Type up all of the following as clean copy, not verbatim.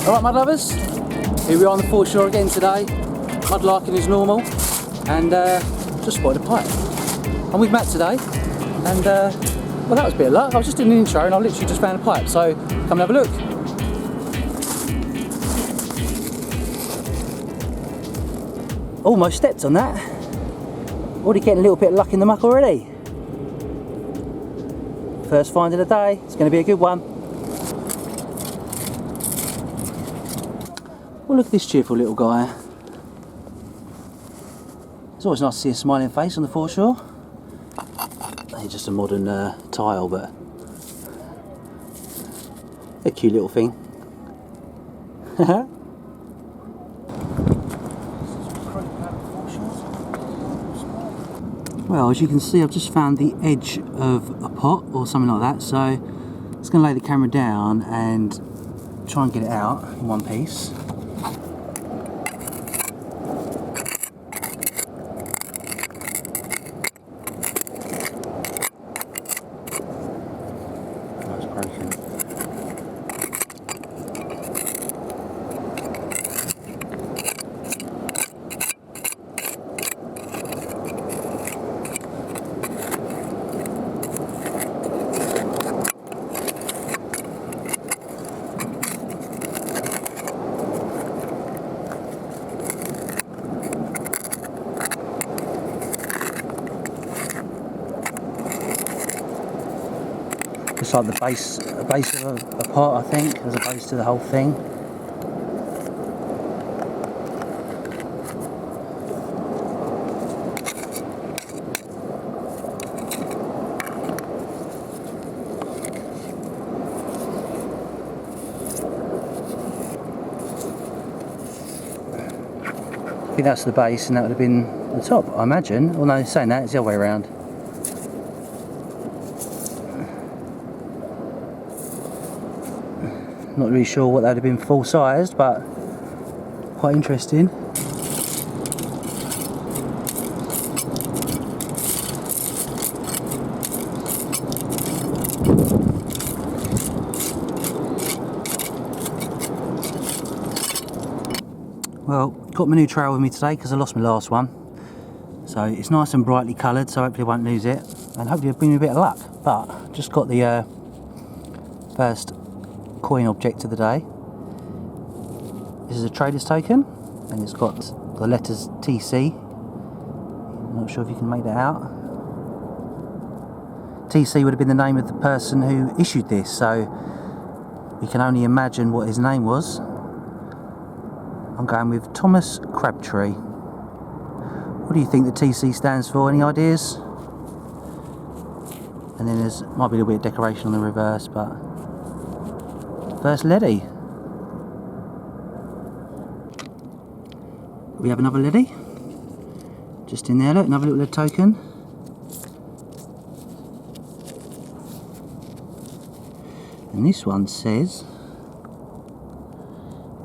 Alright mud lovers, here we are on the foreshore again today, mudlarking as normal, and just spotted a pipe. I'm with Matt today, and well, that was a bit of luck. I was just doing an intro and I literally just found a pipe, so come and have a look. Almost stepped on that. Already getting a little bit of luck in the muck already. First find of the day, it's going to be a good one. Well, look at this cheerful little guy. It's always nice to see a smiling face on the foreshore. It's just a modern tile, but a cute little thing. Well, as you can see, I've just found the edge of a pot or something like that, so I'm just going to lay the camera down and try and get it out in one piece. It's like the base of a pot, I think, as opposed to the whole thing. I think that's the base, and that would have been the top, I imagine. Well, no, saying that, it's the other way around. Not really sure what that would have been full sized, but quite interesting. Well, got my new trail with me today because I lost my last one. So it's nice and brightly coloured, so hopefully I won't lose it. And hopefully it'll bring me a bit of luck. But just got the first coin object of the day. This is a trader's token, and it's got the letters TC. I'm not sure if you can make that out. TC would have been the name of the person who issued this, so we can only imagine what his name was. I'm going with Thomas Crabtree. What do you think the TC stands for? Any ideas? And then there's might be a little bit of decoration on the reverse, but first leady. We have another leady. Just in there, look, another little lead token. And this one says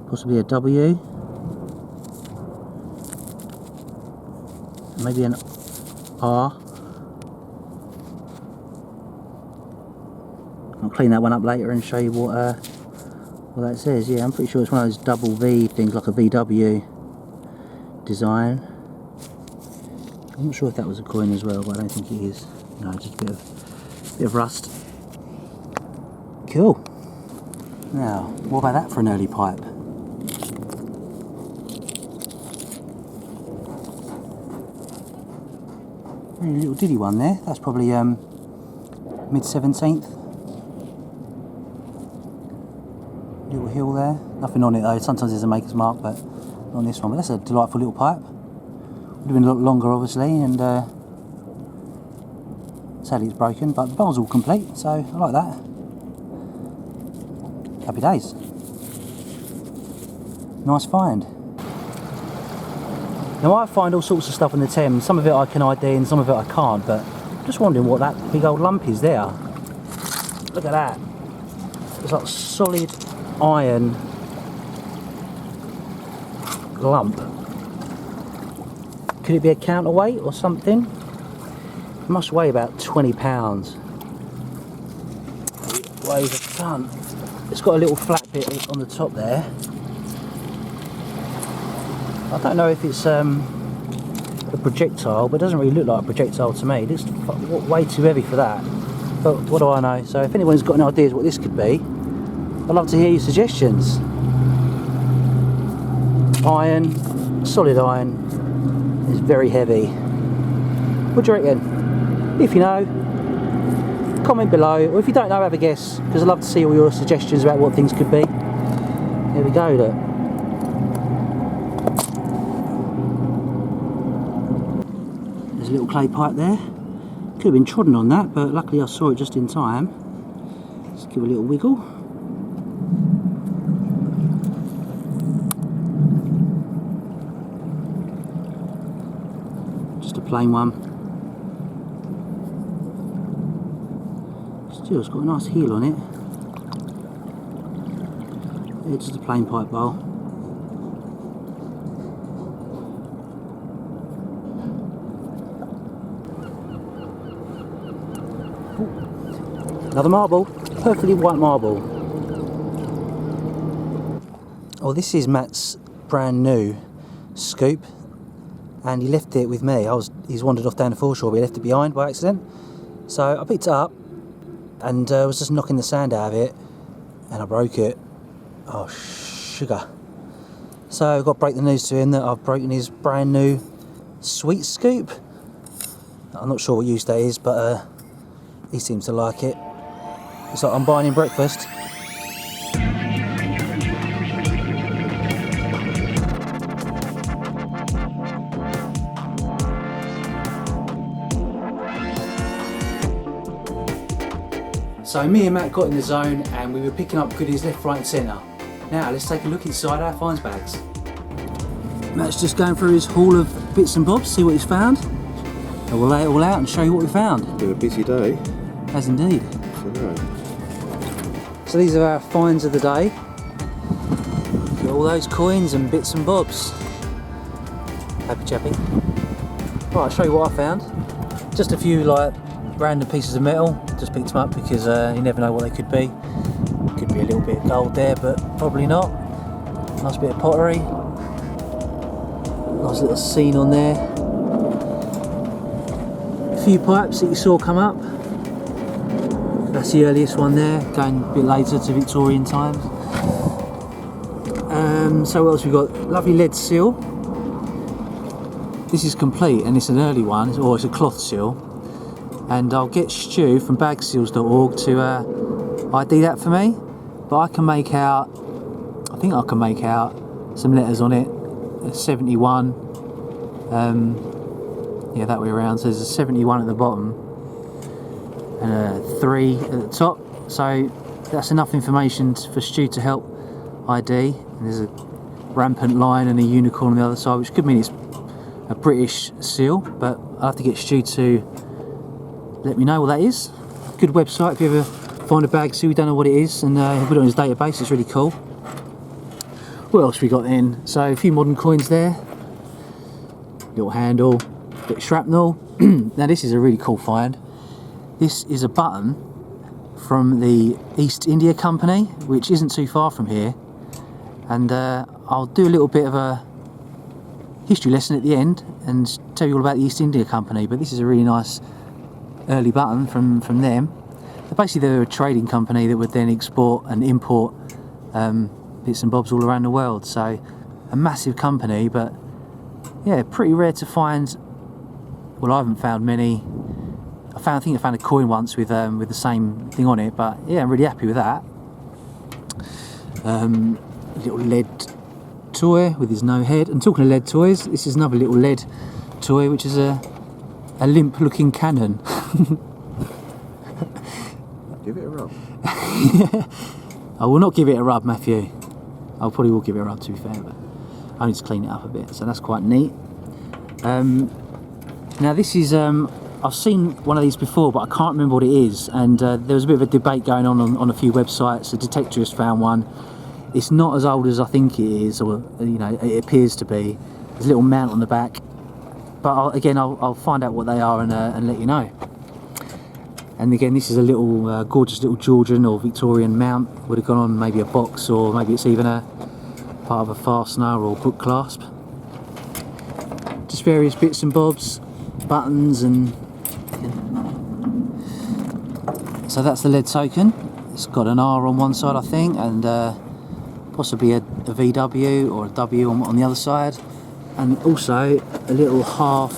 possibly a W. Maybe an R. I'll clean that one up later and show you what that says. Yeah, I'm pretty sure it's one of those double V things, like a VW design. I'm not sure if that was a coin as well, but I don't think it is. No, just a bit of rust. Cool. Now, what about that for an early pipe? Really little diddy one there. That's probably mid 17th. Little hill there. Nothing on it though. Sometimes there's a maker's mark, but not on this one. But that's a delightful little pipe. Would have been a lot longer, obviously, and sadly it's broken. But the bowl's all complete, so I like that. Happy days. Nice find. Now I find all sorts of stuff in the Thames. Some of it I can ID and some of it I can't, but I'm just wondering what that big old lump is there. Look at that. It's like solid iron lump. Could it be a counterweight or something? It must weigh about 20 pounds. It weighs a ton. it's got a little flat bit on the top there. I don't know if it's a projectile, but it doesn't really look like a projectile to me. It looks way too heavy for that. But what do I know? So if anyone's got any ideas what this could be, I'd love to hear your suggestions. Iron, solid iron, is very heavy. What do you reckon? If you know, comment below, or if you don't know, have a guess, because I'd love to see all your suggestions about what things could be. There we go, look. There's a little clay pipe there. Could have been trodden on that, but luckily I saw it just in time. Let's give it a little wiggle. Just a plain one. Still, it's got a nice heel on it. Yeah, just a plain pipe bowl. Another marble, perfectly white marble. Oh, this is Matt's brand new scoop, and he left it with me. He's wandered off down the foreshore, but he left it behind by accident. So I picked it up and was just knocking the sand out of it, and I broke it. Oh, sugar. So I've got to break the news to him that I've broken his brand new sweet scoop. I'm not sure what use that is, but he seems to like it. It's like I'm buying him breakfast. So me and Matt got in the zone and we were picking up goodies left, right and centre. Now let's take a look inside our finds bags. Matt's just going through his haul of bits and bobs, see what he's found. And we'll lay it all out and show you what we found. It's been a busy day. As indeed. So these are our finds of the day. Got all those coins and bits and bobs. Happy chappy. Right, I'll show you what I found. Just a few like random pieces of metal. Just picked them up because you never know what they could be. Could be a little bit of gold there, but probably not. Nice bit of pottery. Nice little scene on there. A few pipes that you saw come up. That's the earliest one there, going a bit later to Victorian times. So what else we got? Lovely lead seal. This is complete and it's an early one, or it's a cloth seal. And I'll get Stu from bagseals.org to ID that for me. But I can make out, I think I can make out some letters on it. 71, yeah, that way around. So there's a 71 at the bottom and a 3 at the top. So that's enough information for Stu to help ID. And there's a rampant lion and a unicorn on the other side, which could mean it's a British seal, but I'll have to get Stu to let me know what that is. Good website if you ever find a bag seal, you don't know what it is, and he'll put it on his database. It's really cool. What else we got then? So a few modern coins there, little handle, bit of shrapnel. Now this is a really cool find. This is a button from the East India Company, which isn't too far from here, and I'll do a little bit of a history lesson at the end and tell you all about the East India Company. But this is a really nice early button from them. Basically they're a trading company that would then export and import bits and bobs all around the world. So a massive company, but yeah, pretty rare to find. Well, I haven't found many. I think I found a coin once with the same thing on it, but yeah, I'm really happy with that. Little lead toy with his no head. And talking of lead toys, this is another little lead toy, which is a limp looking cannon. Give it a rub. I will not give it a rub, Matthew. I probably will give it a rub, to be fair, but I need to clean it up a bit, so that's quite neat. Now this is, I've seen one of these before, but I can't remember what it is, and there was a bit of a debate going on a few websites. The Detectorist found one. It's not as old as I think it is, or you know, it appears to be. There's a little mount on the back, but I'll find out what they are and let you know. And again, this is a little gorgeous little Georgian or Victorian mount. Would have gone on maybe a box, or maybe it's even a part of a fastener or book clasp. Just various bits and bobs, buttons, and so that's the lead token. It's got an R on one side, I think, and possibly a VW or a W on the other side, and also a little half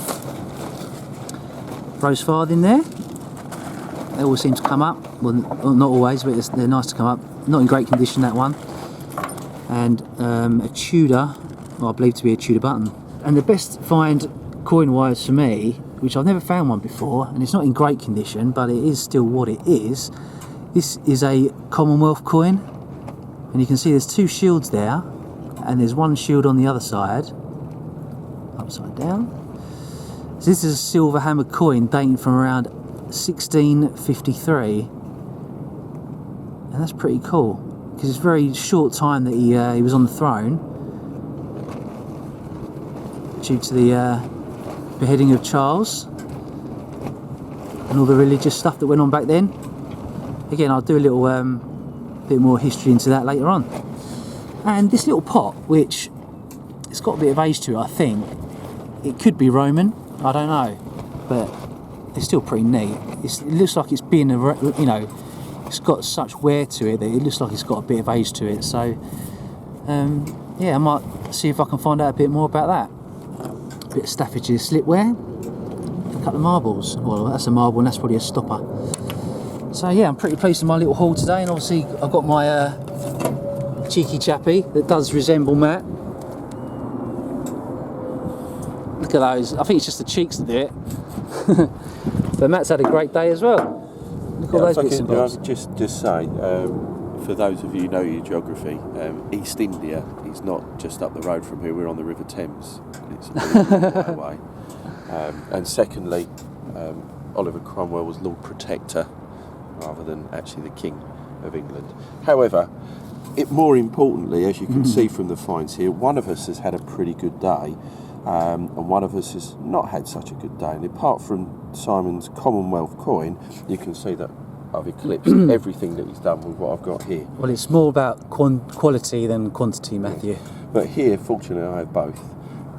rose farthing there. They always seem to come up. Well, not always, but they're nice to come up. Not in great condition, that one. And a Tudor, well, I believe to be a Tudor button. And the best find coin-wise for me, which I've never found one before, and it's not in great condition, but it is still what it is. This is a Commonwealth coin, and you can see there's two shields there, and there's one shield on the other side, upside down. So this is a silver hammered coin dating from around 1653, and that's pretty cool because it's a very short time that he was on the throne due to the beheading of Charles and all the religious stuff that went on back then. Again, I'll do a little bit more history into that later on. And this little pot, which it's got a bit of age to it, I think it could be Roman, I don't know, but it's still pretty neat. It looks like it's been, you know, it's got such wear to it that it looks like it's got a bit of age to it. So, yeah, I might see if I can find out a bit more about that. A bit of Staffordshire slipware, a couple of marbles. Well, that's a marble and that's probably a stopper. So yeah, I'm pretty pleased with my little haul today, and obviously I've got my cheeky chappy that does resemble Matt. Look at those. I think it's just the cheeks that do it. But Matt's had a great day as well. Look at all those bits and bobs. Just say, for those of you who know your geography, East India is not just up the road from here. We're on the River Thames. It's a way away. And secondly, Oliver Cromwell was Lord Protector rather than actually the King of England. However, more importantly, as you can see from the finds here, one of us has had a pretty good day. And one of us has not had such a good day. And apart from Simon's Commonwealth coin, you can see that I've eclipsed everything that he's done with what I've got here. Well, it's more about quality than quantity, Matthew. But here, fortunately, I have both.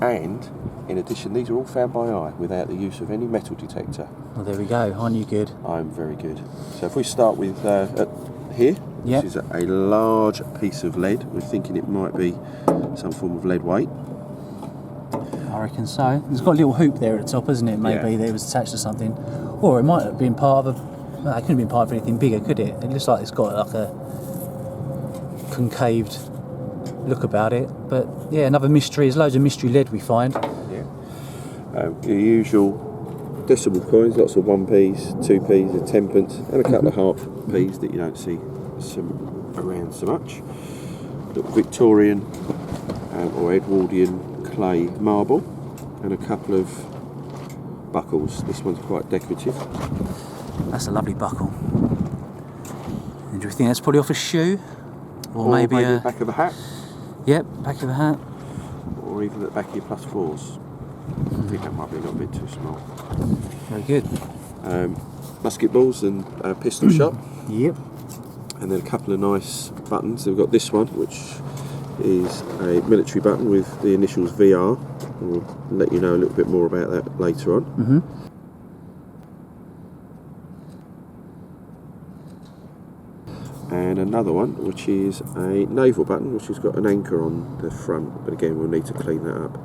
And in addition, these are all found by eye without the use of any metal detector. Well, there we go. Aren't you good? I'm very good. So if we start with here, yep. This is a large piece of lead. We're thinking it might be some form of lead weight. I reckon so. It's got a little hoop there at the top, hasn't it? Maybe that it was attached to something. Or it might have been part of a... Well, it couldn't have been part of anything bigger, could it? It looks like it's got like a concaved look about it. But yeah, another mystery. There's loads of mystery lead we find. Yeah. Your usual decimal coins, lots of 1p's, 2p's, and 10pence, and a couple of half p's that you don't see around so much. Little Victorian or Edwardian clay marble, and a couple of buckles. This one's quite decorative. That's a lovely buckle. And do you think that's probably off a shoe? Or maybe the back of a hat? Yep, back of a hat. Or even at the back of your +4s. I think that might be a little bit too small. Very good. Musket balls and pistol shot. Yep. And then a couple of nice buttons. We've got this one, which is a military button with the initials VR. We'll let you know a little bit more about that later on. And another one, which is a naval button, which has got an anchor on the front, but again we'll need to clean that up.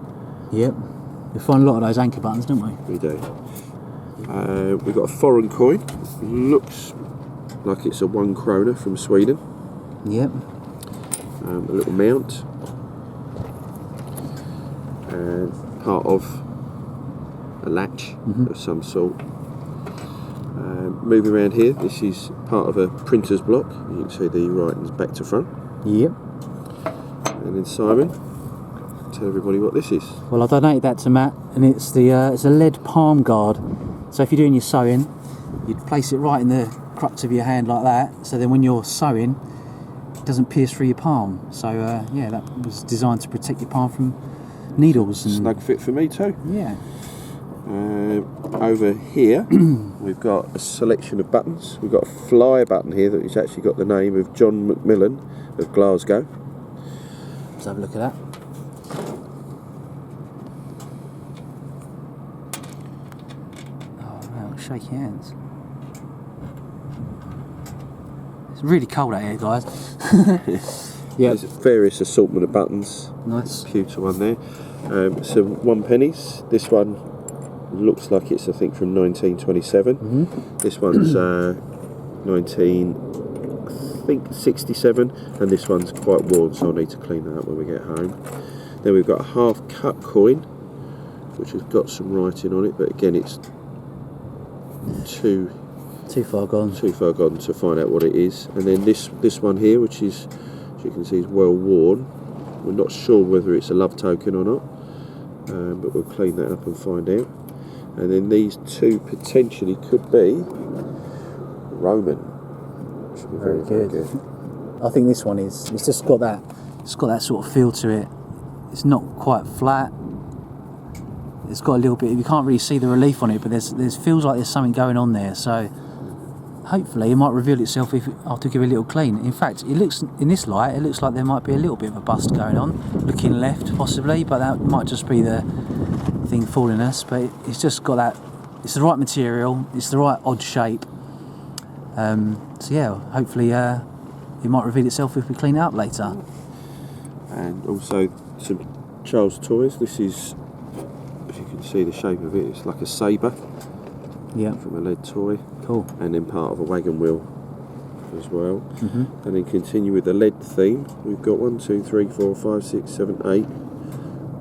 Yep, we find a lot of those anchor buttons, don't we? We do. We've got a foreign coin, looks like it's a 1 krona from Sweden. Yep. A little mount, and part of a latch of some sort. Moving around here, this is part of a printer's block. You can see the writing's back to front. Yep. And then Simon, tell everybody what this is. Well, I donated that to Matt, and it's a lead palm guard. So if you're doing your sewing, you'd place it right in the crux of your hand like that, so then when you're sewing, it doesn't pierce through your palm. So yeah, that was designed to protect your palm from needles. And snug fit for me too. Yeah. Over here we've got a selection of buttons. We've got a fly button here that has actually got the name of John Macmillan of Glasgow. Let's have a look at that. Oh wow, shaky hands. It's really cold out here, guys. Yeah. There's various assortment of buttons. Nice. Pewter one there. Some 1 pennies. This one looks like it's, I think, from 1927. This one's 1967, and this one's quite worn, so I'll need to clean that up when we get home. Then we've got a half cut coin, which has got some writing on it, but again, it's too far gone to find out what it is. And then this one here, which is, as you can see, is well worn. We're not sure whether it's a love token or not, but we'll clean that up and find out. And then these two potentially could be Roman. Should be very good. I think this one is. It's just got that. It's got that sort of feel to it. It's not quite flat. It's got a little bit. You can't really see the relief on it, but there's feels like there's something going on there. So hopefully it might reveal itself after give it a little clean. In fact, it looks in this light, it looks like there might be a little bit of a bust going on, looking left possibly, but that might just be the thing fooling us. But it's just got that. It's the right material. It's the right odd shape. So yeah, hopefully it might reveal itself if we clean it up later. And also some Charles toys. This is, if you can see the shape of it, it's like a sabre. Yeah. From a lead toy. Cool. And then part of a wagon wheel as well. And then continue with the lead theme. We've got 1, 2, 3, 4, 5, 6, 7, 8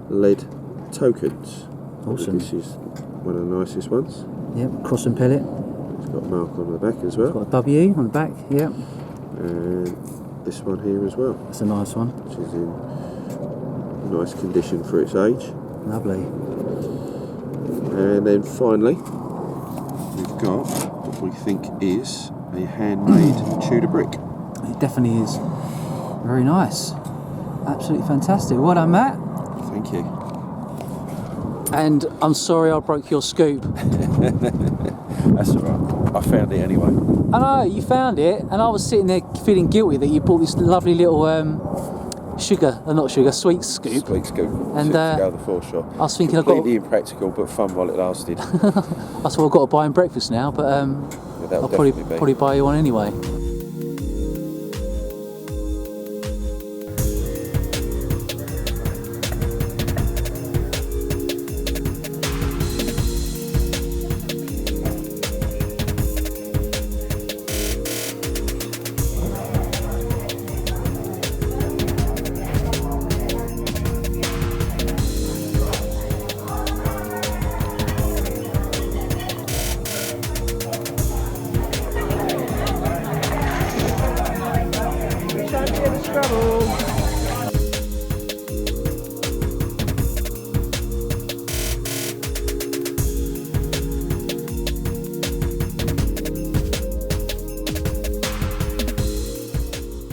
lead tokens. Awesome. This is one of the nicest ones. Yep, cross and pellet. It's got a mark on the back as well. It's got a W on the back, yep. And this one here as well. That's a nice one. Which is in nice condition for its age. Lovely. And then finally, we've got what we think is a handmade Tudor brick. It definitely is. Very nice. Absolutely fantastic. Well done, Matt. Thank you. And I'm sorry I broke your scoop. That's alright. I found it anyway. I know, you found it, and I was sitting there feeling guilty that you bought this lovely little sweet scoop. Sweet scoop. And to go to the foreshore. I was thinking completely impractical, but fun while it lasted. I thought I've got to buy him breakfast now, but Yeah, I'll probably buy you one anyway.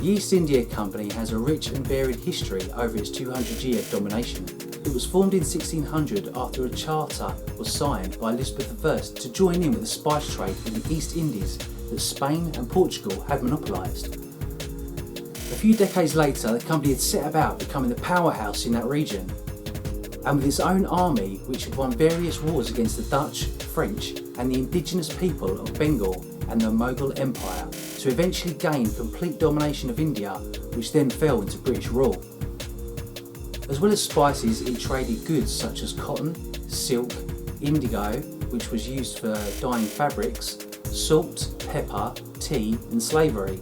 The East India Company has a rich and varied history over its 200-year domination. It was formed in 1600 after a charter was signed by Elizabeth I to join in with the spice trade in the East Indies that Spain and Portugal had monopolised. A few decades later, the company had set about becoming the powerhouse in that region, and with its own army, which had won various wars against the Dutch, French and the indigenous people of Bengal and the Mughal Empire, to eventually gain complete domination of India, which then fell into British rule. As well as spices, it traded goods such as cotton, silk, indigo, which was used for dyeing fabrics, salt, pepper, tea and slavery.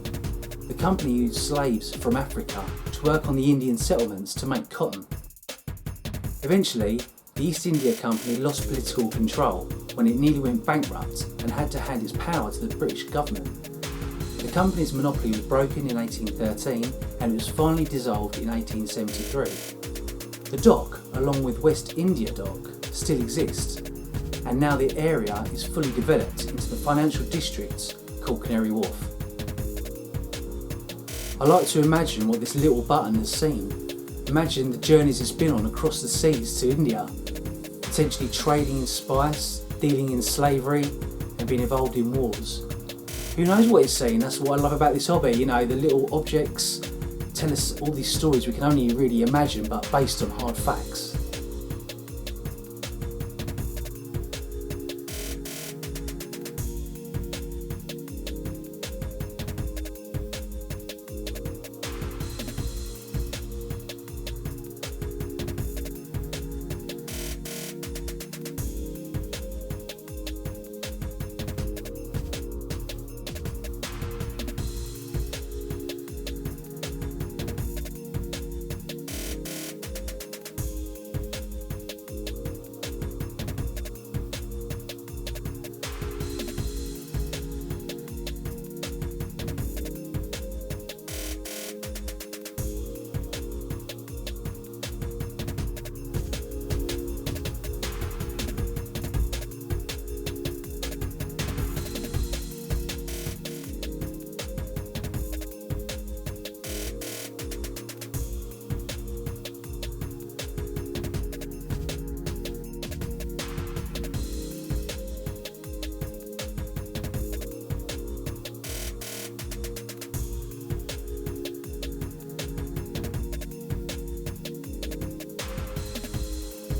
The company used slaves from Africa to work on the Indian settlements to make cotton. Eventually, the East India Company lost political control when it nearly went bankrupt and had to hand its power to the British government. The company's monopoly was broken in 1813 and it was finally dissolved in 1873. The dock, along with West India Dock, still exists, and now the area is fully developed into the financial district called Canary Wharf. I like to imagine what this little button has seen. Imagine the journeys it's been on across the seas to India. To potentially trading in spice, dealing in slavery, and being involved in wars. Who knows what it's saying? That's what I love about this hobby. You know, the little objects tell us all these stories we can only really imagine, but based on hard facts.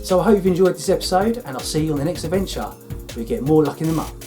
So I hope you've enjoyed this episode, and I'll see you on the next adventure where we get more luck in the muck.